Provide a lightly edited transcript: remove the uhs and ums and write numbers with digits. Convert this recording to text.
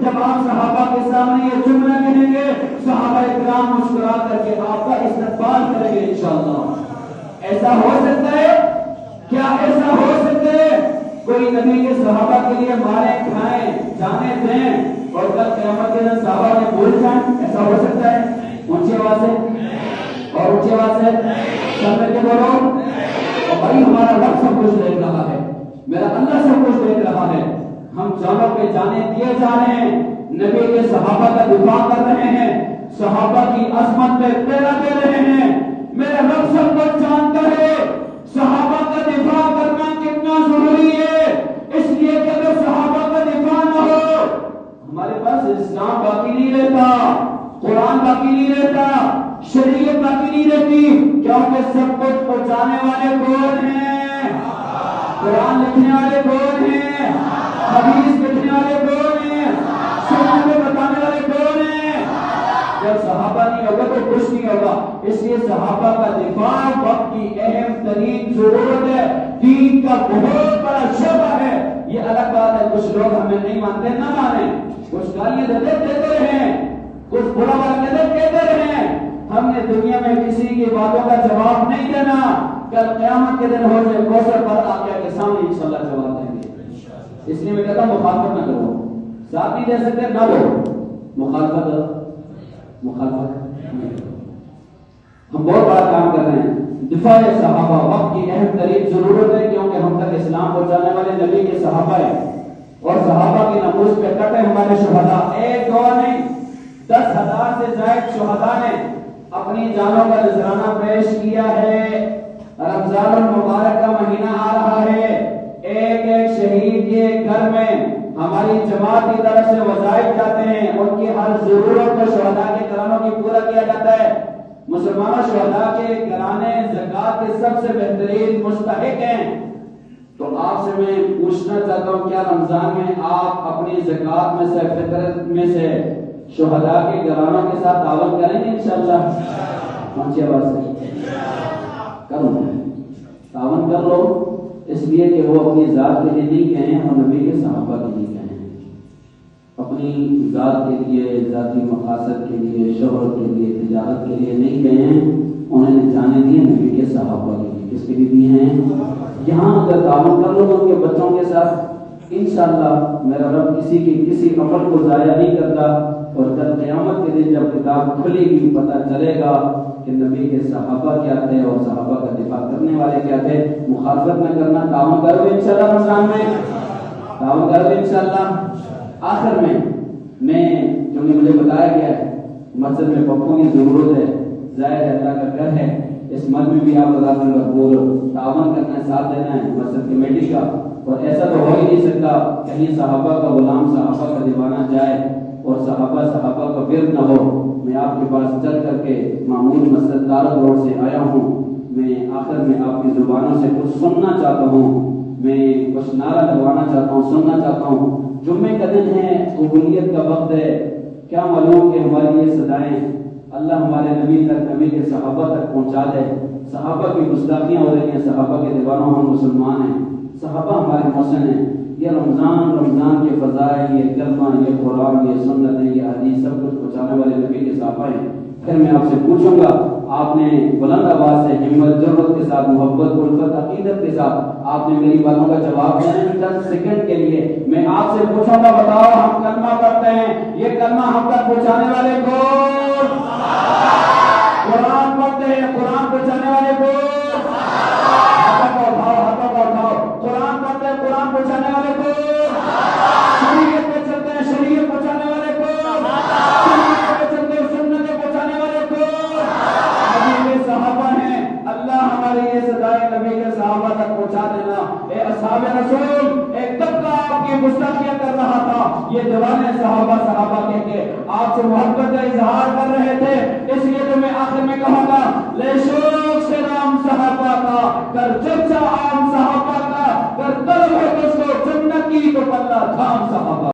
جب آپ صحابہ کے سامنے یہ جملہ کہیں گے صحابہ کرام مسکرا کر کے آپ کا استقبال کریں گے انشاءاللہ۔ ایسا ہو سکتا ہے؟ کیا ایسا ہو سکتا ہے کوئی نبی کے صحابہ کے لیے مارے کھائیں جانے دیں اور کل قیامت کے دن صحابہ نے بھول جائیں؟ ایسا ہو سکتا ہے؟ اونچی آواز سے اور اونچی آواز سے سب مل کے بولو۔ اور بھائی ہمارا رب سب کچھ دیکھ رہا ہے، میرا اللہ سب کچھ دیکھ رہا ہے۔ ہم جانوں پہ جانے دیے جا رہے ہیں، نبی کے صحابہ کا دفاع کر رہے ہیں، صحابہ کی عظمت پہ پہرا دے رہے ہیں۔ میرا رب سب کچھ جانتا ہے صحابہ کا دفاع کرنا کتنا ضروری ہے، اس لیے کہ اگر صحابہ کا دفاع نہ ہو ہمارے پاس اسلام باقی نہیں رہتا، قرآن باقی نہیں رہتا، شریعت باقی نہیں رہتی، کیونکہ سب کچھ پہنچانے والے کون ہیں؟ قرآن لکھنے والے کون ہیں؟ حدیث لکھنے والے کون ہیں؟ سنت میں بتانے والے کون ہیں؟ جب صحابہ نہیں ہوگا تو کچھ نہیں ہوگا۔ اس لیے صحابہ کا دفاع وقت کی اہم ترین ضرورت ہے، دین کا بہت بڑا شعبہ ہے۔ یہ الگ بات ہے کچھ لوگ ہمیں نہیں مانتے، نہ مانیں، کچھ گالیاں دیتے رہیں، کچھ برا بات کہتے رہیں، ہم نے دنیا میں کسی کی باتوں کا جواب نہیں دینا، کل قیامت کے دن ہو جائے کوثر پر آقا کے سامنے انشاءاللہ جواب دیں گے۔ اس لیے میں کہتا ہوں مخالفت نہ کرو، ساتھ نہیں دے سکتے نہ لو، مخالفت ہم بہت بڑا کام کر رہے ہیں۔ دفاع صحابہ وقت کی اہم ترین ضرورت ہے، کیونکہ ہم تک اسلام پہنچانے والے نبی کے صحابہ ہیں، اور صحابہ کی نفوس پہ کٹے ہمارے شہداء، ایک دو نہیں 10,000 سے زائد شہداء نے اپنی جانوں کا نذرانہ پیش کیا ہے۔ رمضان المبارک کا مہینہ آ رہا ہے، ایک ایک شہید کے گھر میں ہماری جماعت کی طرف سے وظائف جاتے ہیں، ان کی ہر ضرورت کو شہداء کے گھرانوں کی پورا کیا جاتا ہے۔ مسلمان شہداء کے گھرانے زکوٰۃ کے سب سے بہترین مستحق ہیں، تو آپ سے میں پوچھنا چاہتا ہوں کیا رمضان میں آپ اپنی زکوٰۃ میں سے فطرت میں سے شہداء کے گھرانوں کے ساتھ تعاون کریں گے انشاءاللہ؟ اونچی آواز سے کرو، تعاون کر لو، اس لیے کہ وہ اپنی ذات کے لیے نہیں کہیں اور نبی کے صحابہ کے لیے کہیں، اپنی ذات کے لیے، ذاتی مقاصد کے لیے، شہرت کے لیے، تجارت کے لیے نہیں کہیں، انہوں نے جانے دیے نبی کے صحابہ کے لیے۔ کس کے لیے دیے ہیں؟ یہاں اگر تعاون کر لو ان کے بچوں کے ساتھ انشاءاللہ میرا رب کسی کی کسی عمل کو ضائع نہیں کرتا، اور کل قیامت کے دن جب کتاب کھلے گی پتہ چلے گا کہ نبی کے صحابہ کیا تھے اور صحابہ کا دفاع کرنے والے کیا تھے۔ مخالفت نہ کرنا، تعاون کرو انشاءاللہ، رمضان میں تعاون کرو انشاءاللہ۔ آخر میں کیونکہ مجھے بتایا گیا ہے مسجد میں پکوں کی ضرورت ہے، ظاہر ہے اللہ کا گھر ہے، اس مد میں بھی آپ اللہ کا پورا تعاون کرنا ہے، ساتھ دینا ہے مسجد کمیٹی کا، اور ایسا تو ہو ہی نہیں سکتا کہیں صحابہ کا غلام صحابہ کا دیوانہ جائے اور صحابہ کا ورد نہ ہو۔ میں آپ کے پاس چل کر کے معمول مسجد دارت روڈ سے آیا ہوں، میں آخر میں آپ کی زبانوں سے کچھ سننا چاہتا ہوں، میں کچھ نعرہ لگوانا چاہتا ہوں، سننا چاہتا ہوں۔ جمعے کا دن ہے، قبولیت کا وقت ہے، کیا معلوم کہ ہماری یہ صدائیں اللہ ہمارے نبی تک، نبی کے صحابہ تک پہنچا دے۔ صحابہ کی گستاخیاں ہو رہی ہیں، صحابہ کے دیوانوں ہم مسلمان ہیں، صحابہ ہمارے محسن ہیں۔ یہ رمضان کے فضائل، یہ کلمہ، یہ قرآن، یہ سنت، یہ حدیث سب کچھ پہنچانے والے نبی کے صحابہ ہیں۔ پھر میں آپ سے پوچھوں گا، آپ نے بلند آواز سے ہمت، ضرورت کے ساتھ، محبت، الفت، عقیدت کے ساتھ آپ نے میری باتوں کا جواب دینا ہے 10 سیکنڈ کے لیے۔ میں آپ سے پوچھوں گا، بتاؤ ہم کلمہ پڑھتے ہیں، یہ کلمہ ہم تک پہنچانے والے کون؟ قرآن پڑھتے ہیں، قرآن پہنچانے والے کون؟ ہاتھوں کو اٹھاؤ۔ قرآن پڑھتے ہیں، قرآن پہنچانے والے کون؟ شریعت پہ چلتے ہیں، شریعت پہنچانے والے کون؟ سنت پہ چلتے ہیں، سنت پہنچانے والے کون؟ نبی کے صحابہ ہیں۔ اللہ ہماری یہ صدائے نبی کے صحابہ تک پہنچا دینا۔ اے اصحاب رسول، ایک طبقہ آپ کی گستاخیاں کر رہا تھا، یہ دیوانے صحابہ کہہ کے آپ سے محبت کا اظہار کر رہے تھے، اس لیے تو میں آخر میں کہوں گا، لے شوق سے نام صحابہ کا، کر چرچا عام صحابہ کا، کر طلب ہے تجھ کو جنت کی تو پلہ تھام صحابہ